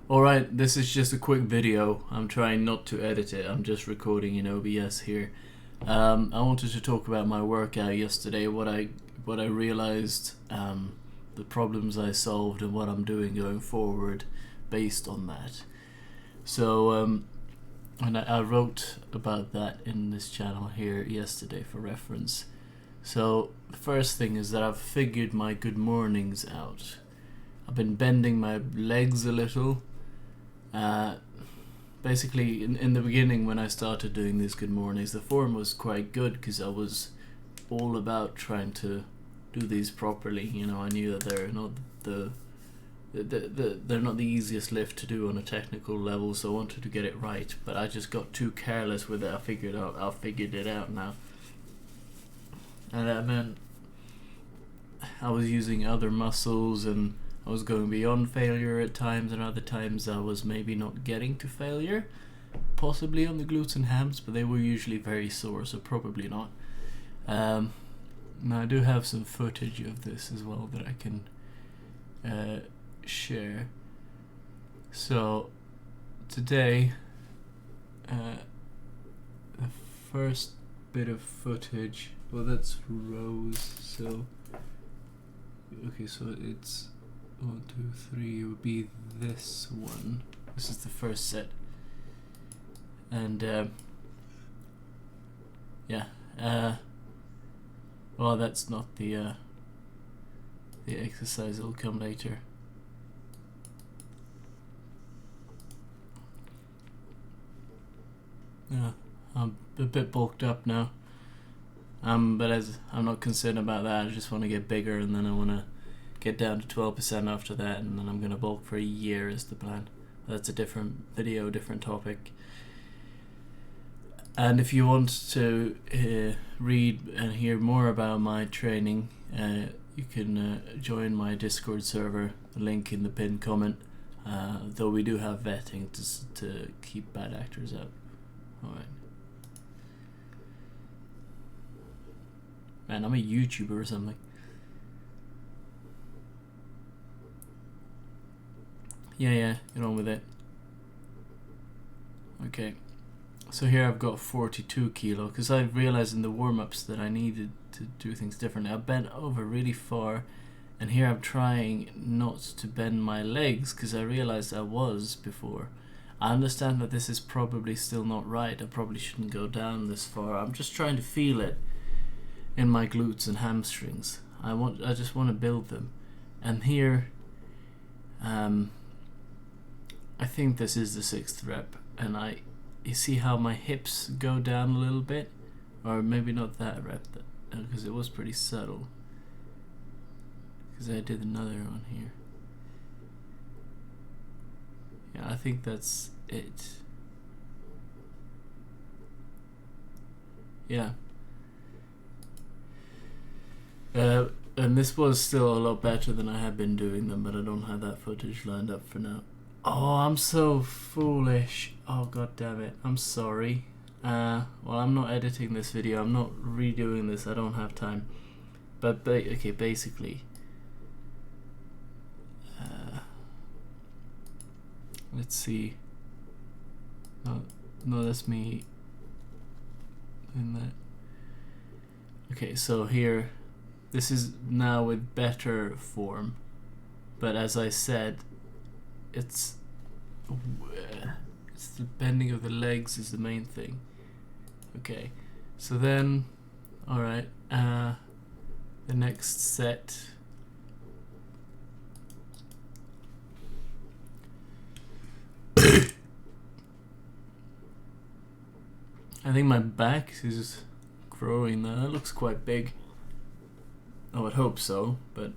Alright, this is just a quick video. I'm trying not to edit it. I'm just recording in OBS here. I wanted to talk about my workout yesterday, what I realized, the problems I solved, and what I'm doing going forward based on that. So, and I wrote about that in this channel here yesterday for reference. So the first thing is that I've figured my good mornings out. I've been bending my legs a little. Basically, in the beginning when I started doing these good mornings, the form was quite good because I was all about trying to do these properly. You know, I knew that they're not they're not the easiest lift to do on a technical level, so I wanted to get it right. But I just got too careless with it. I figured it out now, and that meant I was using other muscles, and I was going beyond failure at times, and other times I was maybe not getting to failure, possibly on the glutes and hams, but they were usually very sore, so probably not. Now I do have some footage of this as well that I can share. So today, the first bit of footage, well, that's rows, so okay, so it's 1, 2, 3, it would be this one. This is the first set. And yeah, well, that's not the exercise, it'll come later. Yeah, I'm a bit bulked up now. But as I'm not concerned about that, I just want to get bigger, and then I want to get down to 12% after that, and then I'm going to bulk for a year is the plan. That's a different video, different topic. And if you want to read and hear more about my training, you can join my Discord server, link in the pinned comment, though we do have vetting to keep bad actors out. Alright. Man, I'm a YouTuber or something. Yeah, get on with it. Okay, so here I've got 42 kilo because I realized in the warm-ups that I needed to do things differently. I bent over really far, and here I'm trying not to bend my legs because I realized I was before. I understand that this is probably still not right. I probably shouldn't go down this far. I'm just trying to feel it in my glutes and hamstrings. I just want to build them. And here I think this is the 6th rep, and you see how my hips go down a little bit, or maybe not that rep, because it was pretty subtle, because I did another one here. Yeah, I think that's it. Yeah. And this was still a lot better than I had been doing them, but I don't have that footage lined up for now. Oh, I'm so foolish. Oh, god damn it. I'm sorry. Well, I'm not editing this video. I'm not redoing this. I don't have time. But, okay, basically. Let's see. No, that's me in that. Okay, so here, this is now with better form. But as I said, it's the bending of the legs is the main thing. Okay, so then, alright, the next set. I think my back is growing now. That looks quite big. I would hope so, but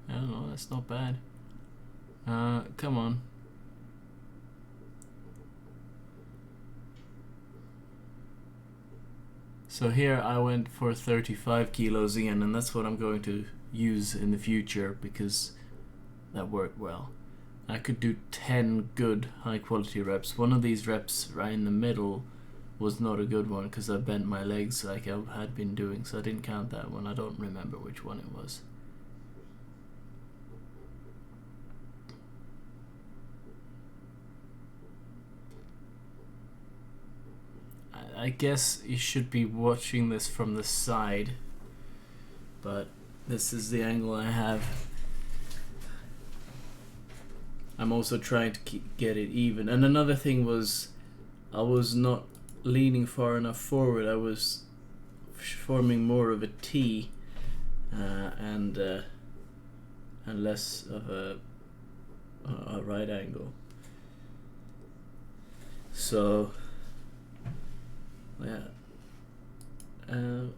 I don't know, that's not bad. Come on. So here I went for 35 kilos again, and that's what I'm going to use in the future because that worked well. I could do 10 good high quality reps. One of these reps right in the middle was not a good one because I bent my legs like I had been doing, so I didn't count that one. I don't remember which one it was. I guess you should be watching this from the side, but this is the angle I have. I'm also trying to get it even. And another thing was, I was not leaning far enough forward. I was forming more of a T, and less of a right angle. So yeah, and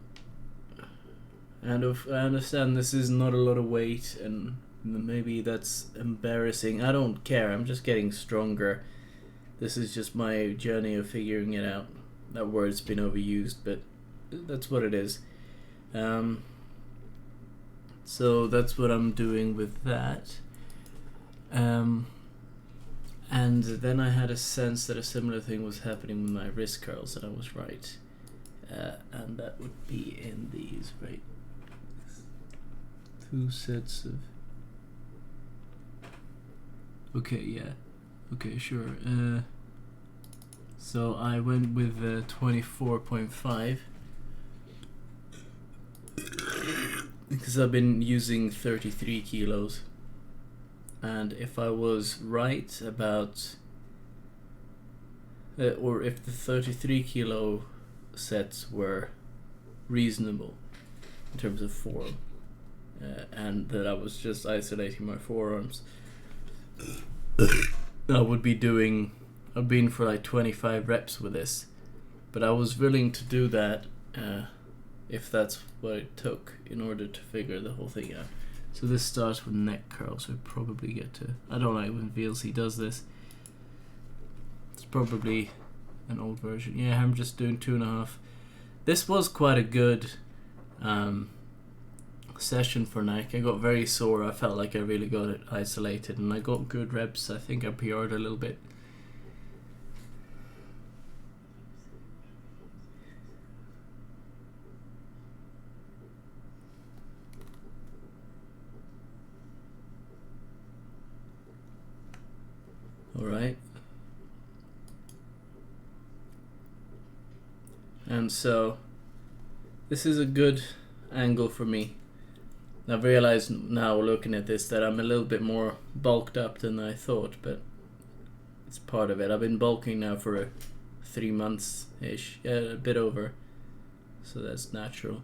I understand this is not a lot of weight, and maybe that's embarrassing. I don't care. I'm just getting stronger. This is just my journey of figuring it out. That word's been overused, but that's what it is. So that's what I'm doing with that. And then I had a sense that a similar thing was happening with my wrist curls, and I was right. And that would be in these, right? 2 sets of... Okay, yeah. Okay, sure. So I went with 24.5 because I've been using 33 kilos. And if I was right about, or if the 33 kilo sets were reasonable in terms of form, and that I was just isolating my forearms, I would be doing, I've been for like 25 reps with this, but I was willing to do that if that's what it took in order to figure the whole thing out. So this starts with neck curls, so I probably get to... I don't like when VLC does this. It's probably an old version. Yeah, I'm just doing 2.5. This was quite a good session for neck. I got very sore. I felt like I really got it isolated, and I got good reps. I think I PR'd a little bit. Alright. And so this is a good angle for me. I've realized now looking at this that I'm a little bit more bulked up than I thought, but it's part of it. I've been bulking now for 3 months ish, yeah, a bit over, so that's natural.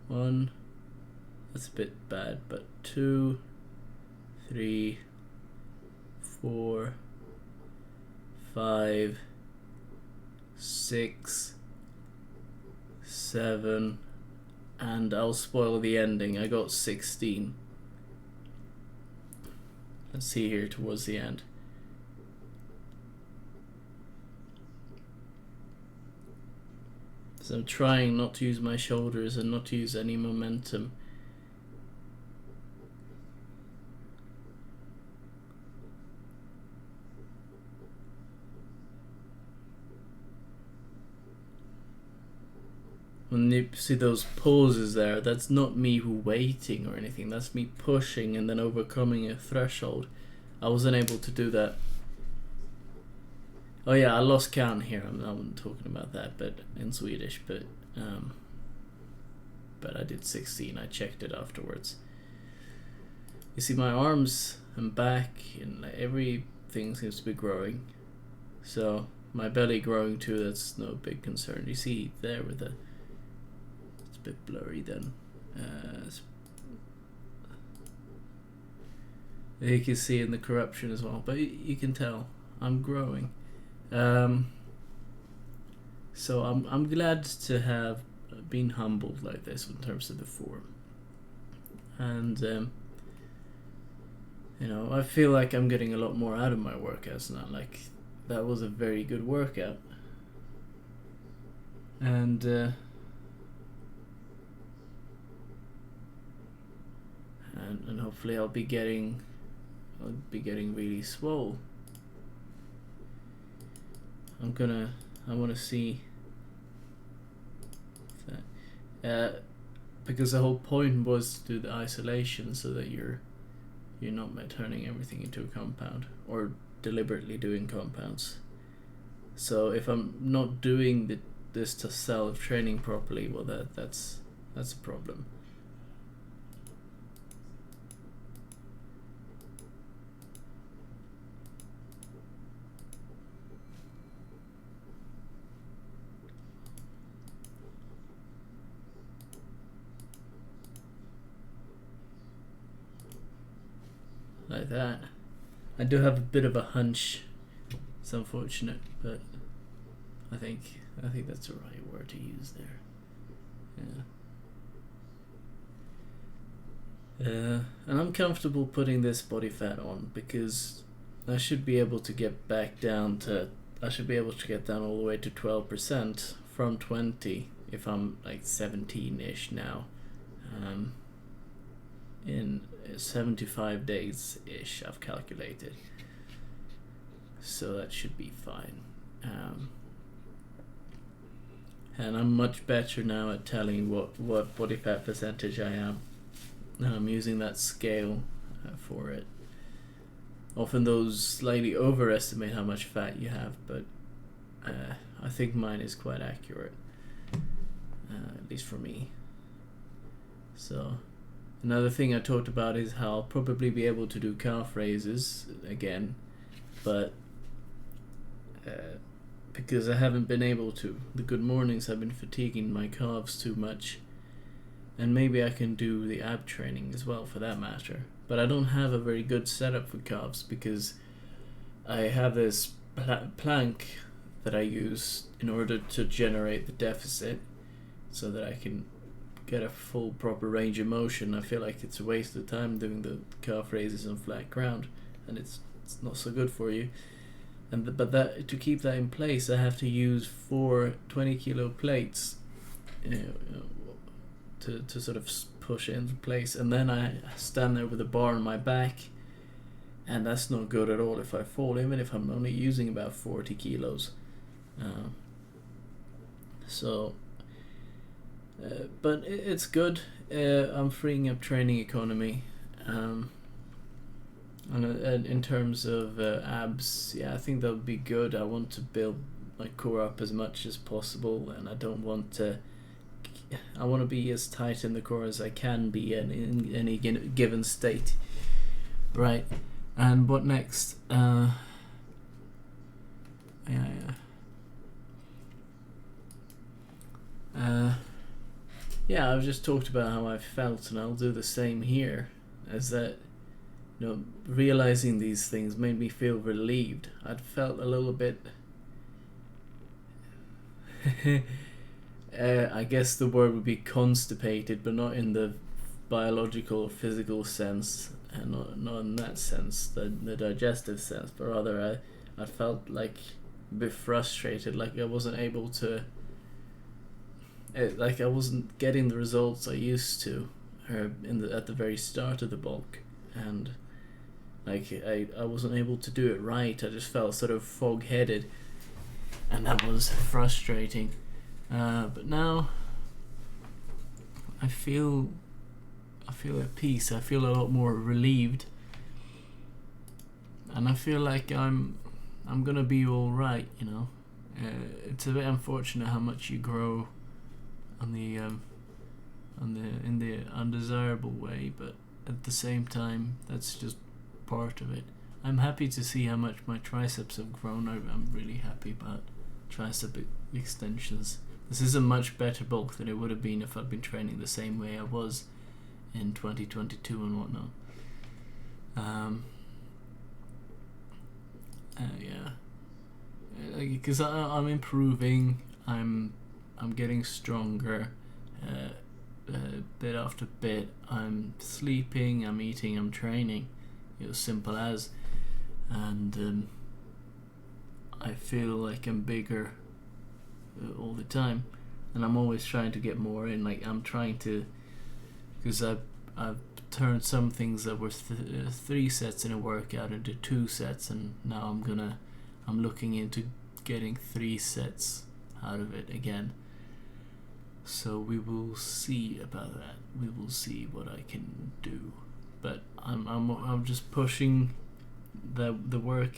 1, that's a bit bad, but 2, 3, 4, 5, 6, 7, and I'll spoil the ending. I got 16. Let's see here towards the end. So I'm trying not to use my shoulders and not to use any momentum. When you see those poses there, that's not me waiting or anything. That's me pushing and then overcoming a threshold. I wasn't able to do that. Oh yeah, I lost count here. I'm not talking about that, but in Swedish. But I did 16. I checked it afterwards. You see, my arms and back and everything seems to be growing. So my belly growing too. That's no big concern. You see there with the... bit blurry then. You can see in the corruption as well, but you can tell I'm growing. So I'm glad to have been humbled like this in terms of the form, and you know, I feel like I'm getting a lot more out of my workouts now. Like, that was a very good workout, and hopefully I'll be getting really swole. I want to see because the whole point was to do the isolation so that you're not turning everything into a compound or deliberately doing compounds. So if I'm not doing this self training properly, well, that's a problem. Like that. I do have a bit of a hunch. It's unfortunate, but I think that's the right word to use there. Yeah. And I'm comfortable putting this body fat on because I should be able to get back down to. I should be able to get down all the way to 12% from 20 if I'm like 17-ish now. In 75 days-ish, I've calculated. So that should be fine. And I'm much better now at telling what body fat percentage I am. I'm using that scale for it. Often those slightly overestimate how much fat you have, but I think mine is quite accurate, at least for me. So another thing I talked about is how I'll probably be able to do calf raises again, but because I haven't been able to. The good mornings have been fatiguing my calves too much, and maybe I can do the ab training as well for that matter. But I don't have a very good setup for calves because I have this plank that I use in order to generate the deficit so that I can get a full proper range of motion. I feel like it's a waste of time doing the calf raises on flat ground, and it's not so good for you. But that to keep that in place, I have to use 4 20-kilo plates, to sort of push it into place, and then I stand there with the bar on my back, and that's not good at all if I fall, even if I'm only using about 40 kilos. But it's good. I'm freeing up training economy. And in terms of abs, yeah, I think that would be good. I want to build my core up as much as possible, and I want to be as tight in the core as I can be in any given state. Right. And what next? Yeah, I've just talked about how I felt, and I'll do the same here. As that, realizing these things made me feel relieved. I'd felt a little bit. I guess the word would be constipated, but not in the biological or physical sense, and not in that sense, the digestive sense, but rather I felt like a bit frustrated, like I wasn't able to, like I wasn't getting the results I used to, at the very start of the bulk, and like I wasn't able to do it right. I just felt sort of fog-headed, and that was frustrating. But now I feel at peace. I feel a lot more relieved, and I feel like I'm gonna be all right. It's a bit unfortunate how much you grow in the undesirable way, but at the same time, that's just part of it. I'm happy to see how much my triceps have grown. I'm really happy about tricep extensions. This is a much better bulk than it would have been if I'd been training the same way I was in 2022 and whatnot. Yeah, because I'm improving. I'm getting stronger. Bit after bit. I'm sleeping. I'm eating. I'm training. It was simple as, and I feel like I'm bigger all the time, and I'm always trying to get more in. Like I'm trying to, because I've turned some things that were 3 sets in a workout into 2 sets, and now I'm looking into getting 3 sets out of it again. So we will see about that. We will see what I can do. But I'm just pushing the work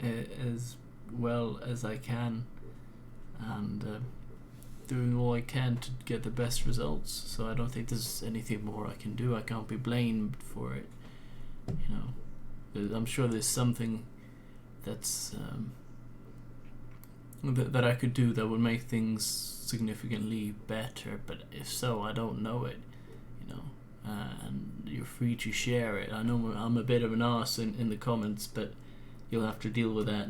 as well as I can, and doing all I can to get the best results. So I don't think there's anything more I can do. I can't be blamed for it. You know, I'm sure there's something that's that I could do that would make things significantly better. But if so, I don't know it. You know. And you're free to share it. I know I'm a bit of an arse in the comments, but you'll have to deal with that.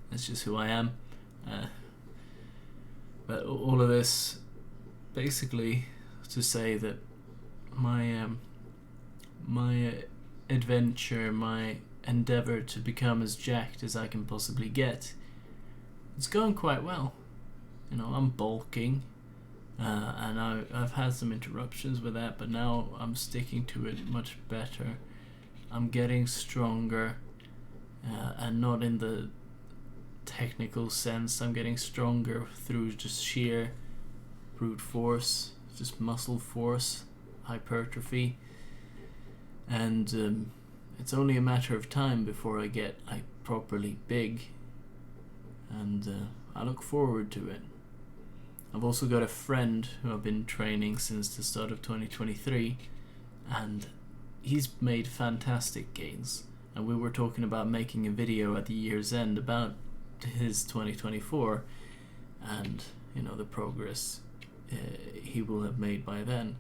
That's just who I am. But all of this, basically, to say that my adventure, my endeavor to become as jacked as I can possibly get, it's going quite well. You know, I'm bulking. And I've had some interruptions with that, but now I'm sticking to it much better. I'm getting stronger, and not in the technical sense. I'm getting stronger through just sheer brute force, just muscle force, hypertrophy. And it's only a matter of time before I get properly big, and I look forward to it. I've also got a friend who I've been training since the start of 2023, and he's made fantastic gains. And we were talking about making a video at the year's end about his 2024 and, you know, the progress he will have made by then.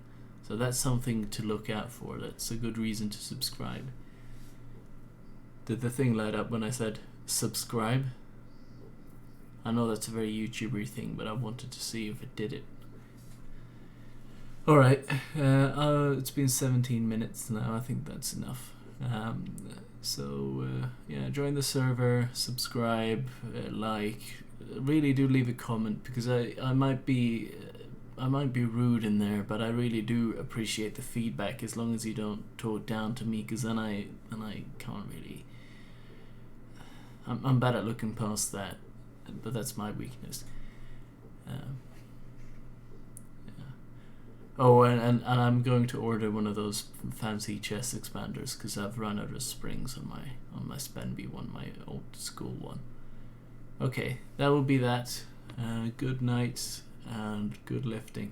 So that's something to look out for. That's a good reason to subscribe. Did the thing light up when I said subscribe? I know that's a very YouTuber thing, but I wanted to see if it did it. Alright, it's been 17 minutes now. I think that's enough. Yeah, join the server, subscribe, like. Really do leave a comment, because I might be rude in there, but I really do appreciate the feedback, as long as you don't talk down to me, because then I can't really. I'm bad at looking past that. But that's my weakness. Yeah. Oh, and I'm going to order one of those fancy chest expanders, because I've run out of springs on my Spenby one, my old school one. Okay, that will be that. Good night and good lifting.